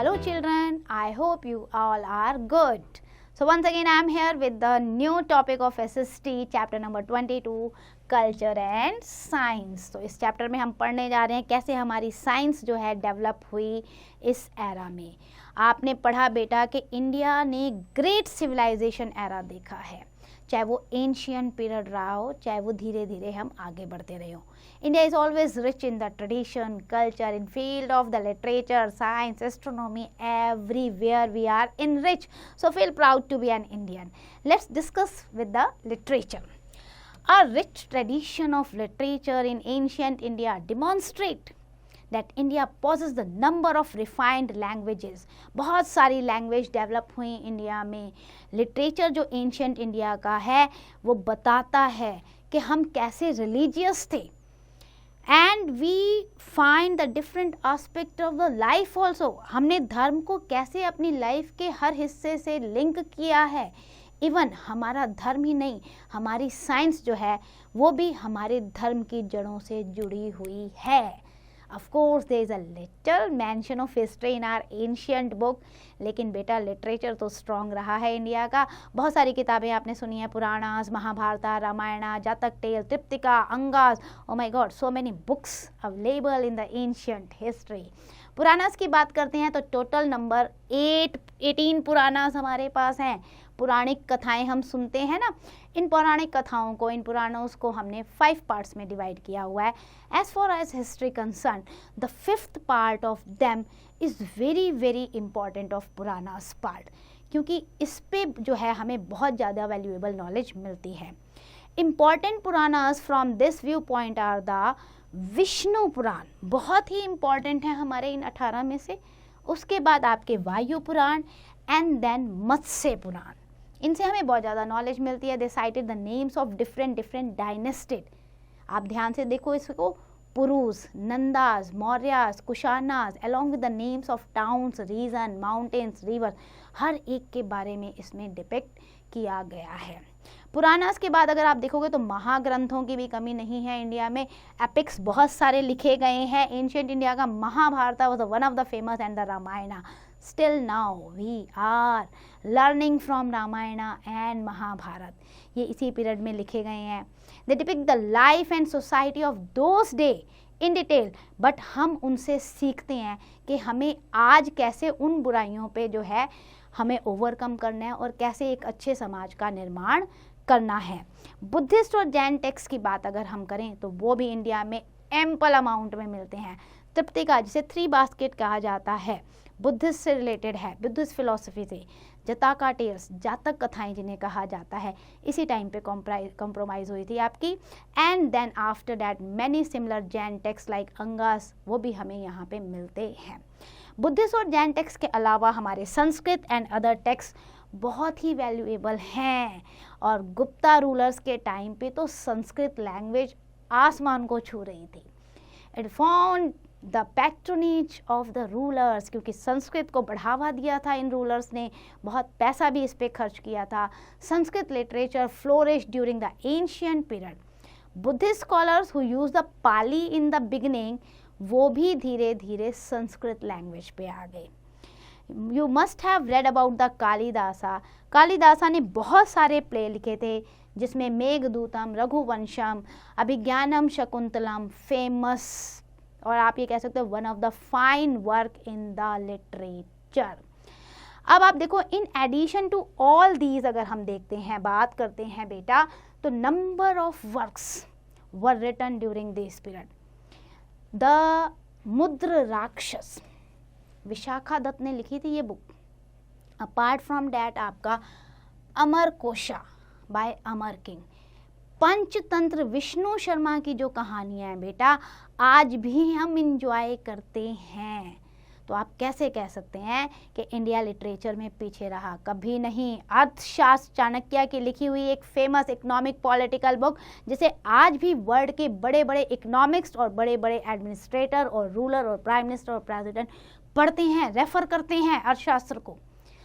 Hello children, I hope you all are good. So once again I am here with the new topic of SST chapter number 22 culture and science. तो इस chapter में हम पढ़ने जा रहे हैं कैसे हमारी साइंस जो है डेवलप हुई इस एरा में। आपने पढ़ा बेटा कि इंडिया ने ग्रेट सिविलाइजेशन एरा देखा है, चाहे वो एंशियंट पीरियड रहा हो, चाहे वो धीरे धीरे हम आगे बढ़ते रहे हो। India is always rich in the tradition, culture, in field of the literature, science, astronomy, everywhere we are in rich, so feel proud to be an Indian. Let's discuss with the literature. A rich tradition of literature in ancient India demonstrate that India possesses the number of refined languages. बहुत सारी language develop हुई India में। Literature जो ancient India का है वो बताता है कि हम कैसे रिलीजियस थे, and we find the different aspect of the life also. हमने धर्म को कैसे अपनी लाइफ के हर हिस्से से लिंक किया है। इवन हमारा धर्म ही नहीं, हमारी साइंस जो है वो भी हमारे धर्म की जड़ों से जुड़ी हुई है। Of course there is a little mention of history in our ancient book, लेकिन बेटा लिटरेचर तो स्ट्रॉन्ग रहा है इंडिया का। बहुत सारी किताबें आपने सुनी है, Puranas, Mahabharata, Ramayana, Jataka tale, Tripitaka, Angas, oh my God, so many books available in the ancient history. Puranas की बात करते हैं तो टोटल नंबर 18 पुराणास हमारे पास हैं। पौराणिक कथाएं हम सुनते हैं ना, इन पौराणिक कथाओं को, इन पुराणों को हमने 5 पार्ट्स में डिवाइड किया हुआ है। As far as history concern, the 5th part of them is very very important of Puranas part, क्योंकि इस पे जो है हमें बहुत ज़्यादा वैल्यूएबल नॉलेज मिलती है। Important Puranas from this view point are the Vishnu Puran, बहुत ही इंपॉर्टेंट है हमारे इन 18 में से। उसके बाद आपके वायु पुराण एंड देन मत्स्य पुराण, इनसे हमें बहुत ज़्यादा नॉलेज मिलती है। They cited the names of different dynasties. आप ध्यान से देखो इसको, पुरुष, Nandas, Mauryas, Kushanas, along with the names of towns, region, mountains, river, हर एक के बारे में इसमें डिपिक्ट किया गया है। पुराणास के बाद अगर आप देखोगे तो महाग्रंथों की भी कमी नहीं है इंडिया में। एपिक्स बहुत सारे लिखे गए हैं। एंशियंट इंडिया का Mahabharata was one of the famous and the Ramayana. Still now we are learning from Ramayana and Mahabharata, ये इसी पीरियड में लिखे गए हैं। They depict the life and society of those day in detail, but हम उनसे सीखते हैं कि हमें आज कैसे उन बुराइयों पे जो है हमें ओवरकम करना है और कैसे एक अच्छे समाज का निर्माण करना है। बुद्धिस्ट और जैन टेक्स्ट की बात अगर हम करें तो वो भी इंडिया में एम्पल अमाउंट में मिलते हैं। तृप्तिका, जिसे 3 बास्केट कहा जाता है, बुद्धिस्ट से रिलेटेड है, बुद्धिस्ट फिलॉसफी से। जताका टेल्स, जातक कथाएं जिन्हें कहा जाता है, इसी टाइम पे कॉम्प्रोमाइज़ हुई थी आपकी। And then after that many similar Jain text like Angas, वो भी हमें यहाँ पे मिलते हैं। बुद्धिस्ट और जैन टेक्स्ट के अलावा हमारे संस्कृत एंड अदर टेक्स्ट बहुत ही वैल्यूएबल हैं, और गुप्ता रूलर्स के टाइम पे तो संस्कृत लैंग्वेज आसमान को छू रही थी। It found the patronage of the rulers, क्योंकि संस्कृत को बढ़ावा दिया था इन रूलर्स ने, बहुत पैसा भी इस पे खर्च किया था। Sanskrit literature flourish during the ancient period. Buddhist scholars who use the Pali in the beginning, वो भी धीरे धीरे संस्कृत लैंग्वेज पे आ गए। You must have read about the Kalidasa. Kalidasa ने बहुत सारे प्ले लिखे थे, जिसमें मेघदूतम, रघुवंशम, अभिज्ञानम शकुंतलम फेमस, और आप ये कह सकते हो one of the fine work in the literature. अब आप देखो, in addition to all these अगर हम देखते हैं, बात करते हैं बेटा, तो number of works were written during this period. The Mudra Rakshasa, Vishakha Dutt ने लिखी थी ये बुक। अपार्ट फ्रॉम डैट आपका अमर कोशा बाय अमर किंग। पंचतंत्र, विष्णु शर्मा की जो कहानियाँ हैं बेटा, आज भी हम इंजॉय करते हैं। तो आप कैसे कह सकते हैं कि इंडिया लिटरेचर में पीछे रहा? कभी नहीं। अर्थशास्त्र, चाणक्य की लिखी हुई एक फेमस इकोनॉमिक पॉलिटिकल बुक, जिसे आज भी वर्ल्ड के बड़े बड़े इकोनॉमिक्स और बड़े बड़े एडमिनिस्ट्रेटर और रूलर और प्राइम मिनिस्टर और प्रेसिडेंट पढ़ते हैं, रेफर करते हैं अर्थशास्त्र को।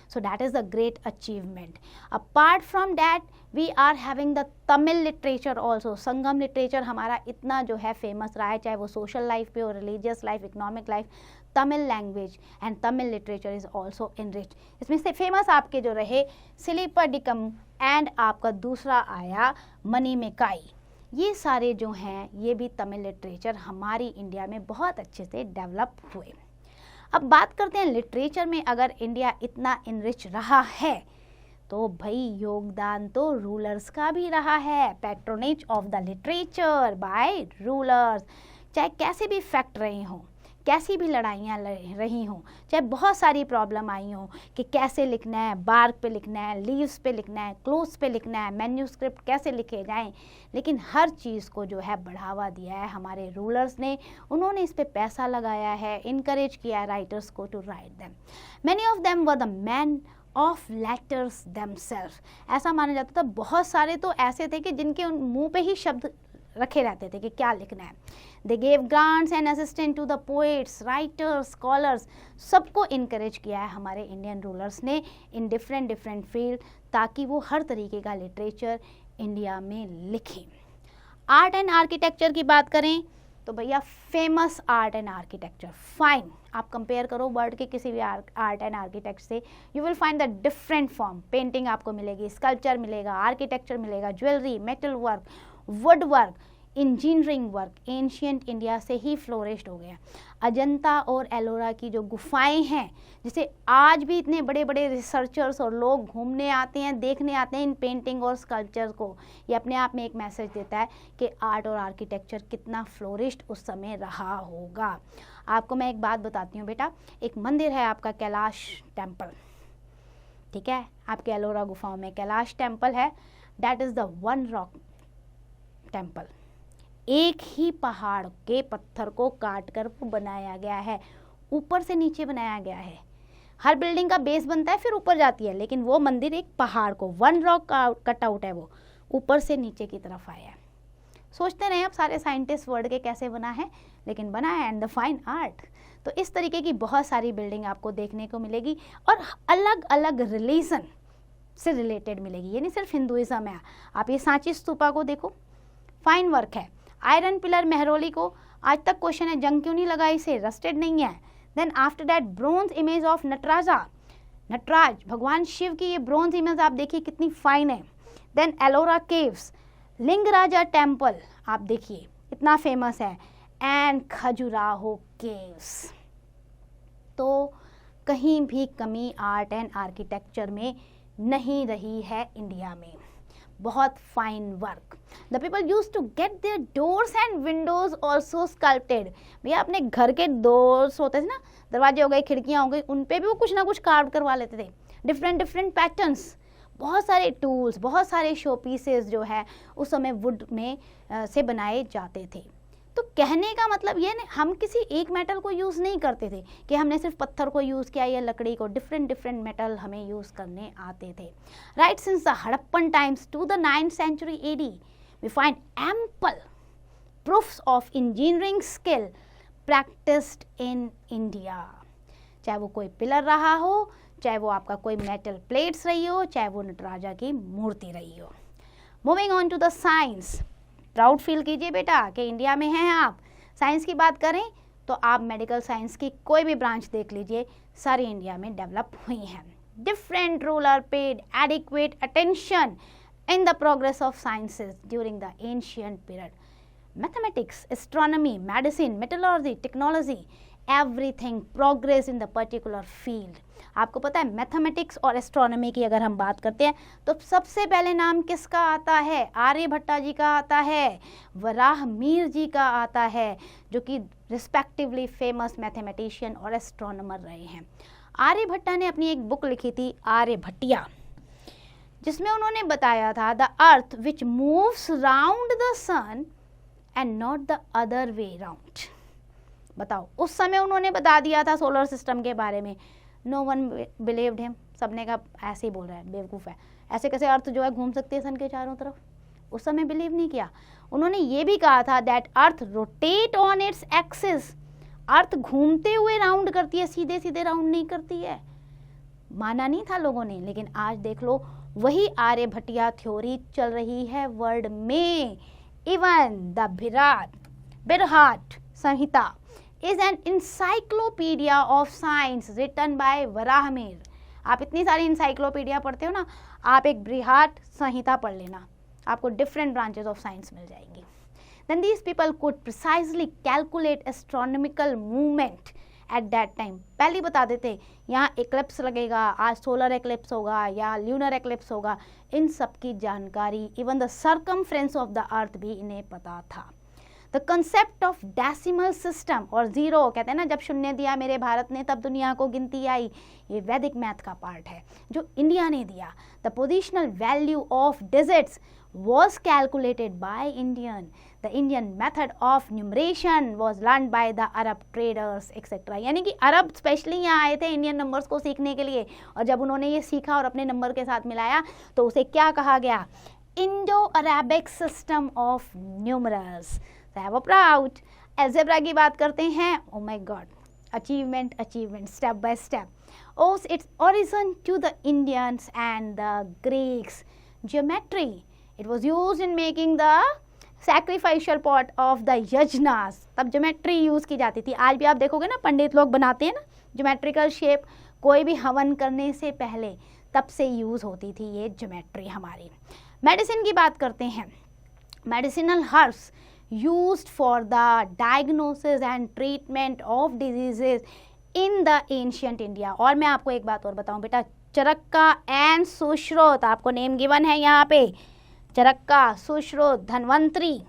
So that is the great achievement. Apart from that, we are having the Tamil literature also. Sangam literature हमारा इतना जो है famous रहा है, चाहे वो social life पे हो, religious life, economic life, Tamil language and Tamil literature is also enriched. इसमें से famous आपके जो रहे सिलिपडिकम एंड आपका दूसरा आया मणिमेकाई. ये सारे जो हैं ये भी तमिल लिटरेचर हमारी इंडिया में बहुत अच्छे से डेवलप हुए. अब बात करते हैं लिटरेचर में. अगर इंडिया इतना इनरिच रहा है तो भाई योगदान तो रूलर्स का भी रहा है. Patronage of the literature bye rulers. चाहे कैसे भी फैक्ट रहे हों, कैसी भी लड़ाइयाँ रही हों, चाहे बहुत सारी प्रॉब्लम आई हों कि कैसे लिखना है, बार्क पे लिखना है, लीव्स पे लिखना है, क्लोज पे लिखना है, मैन्यूस्क्रिप्ट कैसे लिखे जाएं, लेकिन हर चीज़ को जो है बढ़ावा दिया है हमारे रूलर्स ने. उन्होंने इस पे पैसा लगाया है, इनकरेज किया है राइटर्स को to write them. Many of them were the man of letters themselves. ऐसा माना जाता था बहुत सारे तो ऐसे थे कि जिनके मुंह पे ही शब्द रखे रहते थे कि क्या लिखना है. They gave grants and assistant to the poets, writers, scholars. सबको इनकरेज किया है हमारे इंडियन रूलर्स ने इन डिफरेंट फील्ड, ताकि वो हर तरीके का लिटरेचर इंडिया में लिखें. आर्ट एंड आर्किटेक्चर की बात करें तो भैया famous art and architecture fine. आप कंपेयर करो वर्ल्ड के किसी भी आर्ट एंड आर्किटेक्ट से, you will find the different form. Painting आपको मिलेगी, स्कल्पचर मिलेगा, आर्किटेक्चर मिलेगा, jewellery, metal work, would work, engineering work. Ancient India से ही फ्लोरिश्ड हो गया. अजंता और एलोरा की जो गुफाएं हैं, जिसे आज भी इतने बड़े बड़े रिसर्चर्स और लोग घूमने आते हैं, देखने आते हैं इन पेंटिंग और स्कल्पचर को, ये अपने आप में एक मैसेज देता है कि आर्ट और आर्किटेक्चर कितना फ्लोरिश्ड उस समय रहा होगा. आपको मैं एक बात बताती हूँ बेटा. एक मंदिर है आपका कैलाश टेम्पल, ठीक है, आपके एलोरा गुफाओं में कैलाश टेम्पल है. That is the one rock temple. एक ही पहाड़ के पत्थर को काट कर वो बनाया गया है, ऊपर से नीचे बनाया गया है. हर बिल्डिंग का बेस बनता है फिर ऊपर जाती है, लेकिन वो मंदिर एक पहाड़ को, वन रॉक कट आउट है, वो ऊपर से नीचे की तरफ आया है. सोचते रहे अब सारे साइंटिस्ट वर्ल्ड के कैसे बना है, लेकिन बना है. And the fine art. तो इस तरीके की बहुत सारी बिल्डिंग आपको देखने को मिलेगी और अलग अलग रिलीजन से रिलेटेड मिलेगी. ये नहीं सिर्फ हिंदुइज्म है. आप ये सांची स्तूपा को देखो, फाइन वर्क है. आयरन पिलर मेहरौली को आज तक क्वेश्चन है जंग क्यों नहीं लगा इसे, रस्टेड नहीं है. Then after that bronze image of Nataraja, Nataraj भगवान शिव की ये ब्रोंज इमेज आप देखिए कितनी फाइन है. देन एलोरा केव्स, लिंगराजा टेम्पल आप देखिए इतना फेमस है. And Khajuraho caves. तो कहीं भी कमी आर्ट एंड आर्किटेक्चर में नहीं रही है इंडिया में. बहुत fine work. The people use to get their doors and windows also sculpted. भैया अपने घर के डोर्स होते थे ना, दरवाजे हो गए, खिड़कियाँ हो गई, उन पे भी वो कुछ ना कुछ कार्व करवा लेते थे. डिफरेंट पैटर्न्स, बहुत सारे टूल्स, बहुत सारे शो पीसेस जो है उस समय वुड में से बनाए जाते थे. तो कहने का मतलब ये नहीं, हम किसी एक मेटल को यूज़ नहीं करते थे कि हमने सिर्फ पत्थर को यूज़ किया या लकड़ी को. डिफरेंट मेटल हमें यूज़ करने आते थे. Right since the Harappan times to the 9th century AD we find ample proofs of engineering skill practiced in India. चाहे वो कोई पिलर रहा हो, चाहे वो आपका कोई मेटल प्लेट्स रही हो, चाहे वो नटराजा की मूर्ति रही हो. Moving on to the science. Proud feel कीजिए बेटा कि इंडिया में हैं आप. साइंस की बात करें तो आप मेडिकल साइंस की कोई भी ब्रांच देख लीजिए, सारी इंडिया में डेवलप हुई हैं. Different ruler paid adequate attention in the progress of sciences during the ancient period. Mathematics, astronomy, medicine, metallurgy, technology, everything progress in the particular field. आपको पता है मैथमेटिक्स और एस्ट्रोनॉमी की अगर हम बात करते हैं तो सबसे पहले नाम किसका आता है? आर्यभट्टा जी का आता है, वराहमिहिर जी का आता है, जो कि रिस्पेक्टिवली फेमस मैथमेटिशियन और एस्ट्रोनॉमर रहे हैं. आर्यभट्टा ने अपनी एक बुक लिखी थी आर्यभट्टिया, जिसमें उन्होंने बताया था the earth which moves round the sun and not the other way round. बताओ, उस समय उन्होंने बता दिया था सोलर सिस्टम के बारे में. No one believed him. सबने कहा ऐसे ही बोल रहा है, बेवकूफ़ है, ऐसे कैसे अर्थ जो है घूम सकती है सन के चारों तरफ. उस समय बिलीव नहीं किया. उन्होंने ये भी कहा था that earth rotate on its axis. Earth घूमते हुए राउंड करती है, सीधे सीधे राउंड नहीं करती है. माना नहीं था लोगों ने, लेकिन आज देख लो वही आर्यभट्टिया थ्योरी चल रही है वर्ल्ड में। Even the Brihat Samhita is an encyclopedia of science written by Varahamihira. आप इतनी सारी इंसाइक्लोपीडिया पढ़ते हो ना, आप एक बृहत संहिता पढ़ लेना, आपको डिफरेंट ब्रांचेस ऑफ साइंस मिल जाएगी। Then these people could precisely calculate astronomical movement at that time। पहले बता देते यहाँ एक्लिप्स लगेगा, आज सोलर एक्लिप्स होगा या ल्यूनर एक्लिप्स होगा, इन सब की जानकारी, even the circumference of the earth भी इन्हें पता था। The concept of decimal system और जीरो, कहते हैं ना जब शून्य दिया मेरे भारत ने तब दुनिया को गिनती आई, ये वैदिक मैथ का पार्ट है जो इंडिया ने दिया। The positional value of digits was calculated by Indian. The Indian method of numeration was learned by the Arab traders etc. यानी कि अरब स्पेशली यहाँ आए थे इंडियन नंबर्स को सीखने के लिए, और जब उन्होंने ये सीखा और अपने नंबर के साथ मिलाया तो उसे क्या कहा गया? Indo Arabic system of numerals. Have a proud. Algebra की बात करते हैं, ओ my God, achievement step by step. owes its origin to the Indians and the Greeks. Geometry, it was used in making the sacrificial pot of the yajnas। तब geometry use की जाती थी। आज भी आप देखोगे ना पंडित लोग बनाते हैं ना ज्योमेट्रिकल शेप, कोई भी हवन करने से पहले तब से यूज़ होती थी ये ज्योमेट्री हमारी। मेडिसिन की बात करते हैं। Medicinal herbs used for the diagnosis and treatment of diseases in the ancient India। और मैं आपको एक बात और बताऊं बेटा, चरक्का एंड सुश्रुत, आपको नेम गिवन है यहाँ पे, चरक्का, सुश्रुत, धन्वंतरी,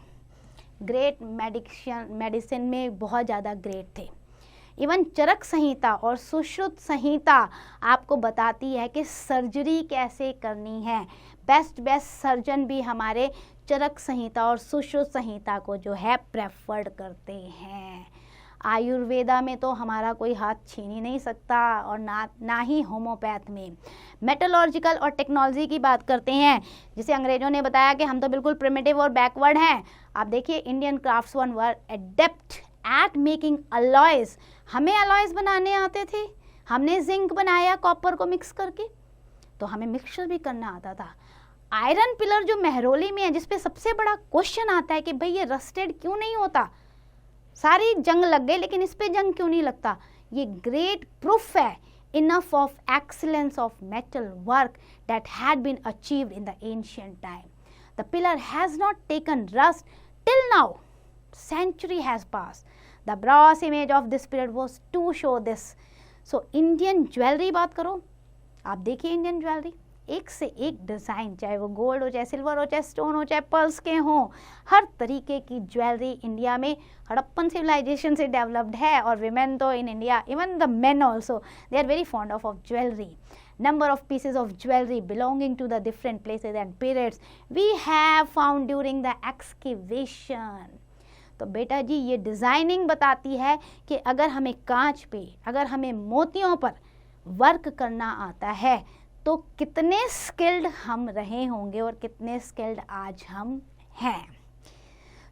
ग्रेट मेडिसिन में बहुत ज़्यादा ग्रेट थे। इवन चरक संहिता और सुश्रुत संहिता आपको बताती है कि सर्जरी कैसे करनी है। बेस्ट सर्जन भी हमारे चरक संहिता और सुश्रुत संहिता को जो है प्रेफर्ड करते हैं। आयुर्वेदा में तो हमारा कोई हाथ छीन ही नहीं सकता, और ना ही होम्योपैथ में। मेटलॉजिकल और टेक्नोलॉजी की बात करते हैं, जिसे अंग्रेजों ने बताया कि हम तो बिल्कुल प्रिमिटिव और बैकवर्ड हैं। आप देखिए Indian craftsman were adept at making alloys. हमें अलॉयज बनाने आते थे, हमने जिंक बनाया कॉपर को मिक्स करके, तो हमें मिक्सचर भी करना आता था। आयरन पिलर जो मेहरौली में है, जिसपे सबसे बड़ा क्वेश्चन आता है कि भाई ये रस्टेड क्यों नहीं होता, सारी जंग लग गई लेकिन इस पे जंग क्यों नहीं लगता, ये ग्रेट प्रूफ है enough of excellence of metal work that had been achieved in the ancient time. The pillar has not taken rust till now. Century has passed. The brass image of this period was to show this. So Indian jewelry बात करो, आप देखिए Indian jewelry एक से एक design, चाहे वो gold हो, चाहे सिल्वर हो, चाहे स्टोन हो, चाहे पर्ल्स के हों, हर तरीके की ज्वेलरी इंडिया में हड़प्पन सिविलाइजेशन से डेवलप्ड है। और विमेन तो in India, even the men also, they are very fond of jewellery. Number of pieces of jewelry belonging to the different places and periods we have found during the excavation। तो बेटा जी ये designing बताती है कि अगर हमें कांच पे, अगर हमें मोतियों पर वर्क करना आता है तो कितने स्किल्ड हम रहे होंगे और कितने स्किल्ड आज हम हैं।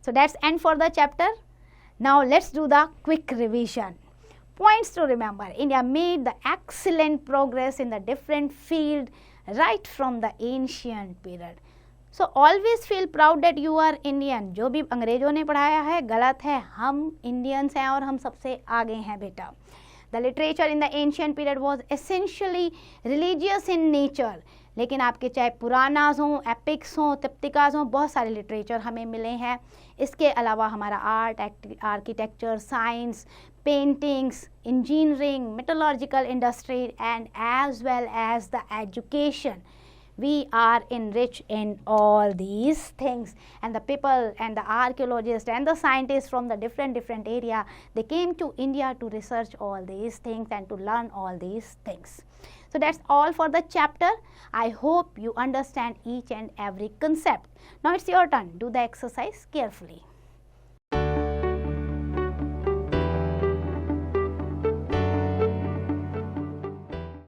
So that's and for the chapter. Now let's do the quick revision. Points to remember: India made the excellent progress in the different field right from the ancient period. So always feel proud that you are Indian। जो भी अंग्रेजों ने पढ़ाया है गलत है, हम Indians हैं और हम सबसे आगे हैं बेटा। The literature in the ancient period was essentially religious in nature। लेकिन आपके चाहे पुरानास हों, एपिक्स हों, तिप्तिकास हों, बहुत सारे लिटरेचर हमें मिले हैं। इसके अलावा हमारा art, architecture, science, paintings, engineering, metallurgical industry, and as well as the education. We are enriched in all these things, and the people and the archaeologists and the scientists from the different area, they came to India to research all these things and to learn all these things. So that's all for the chapter. I hope you understand each and every concept. Now it's your turn. Do the exercise carefully.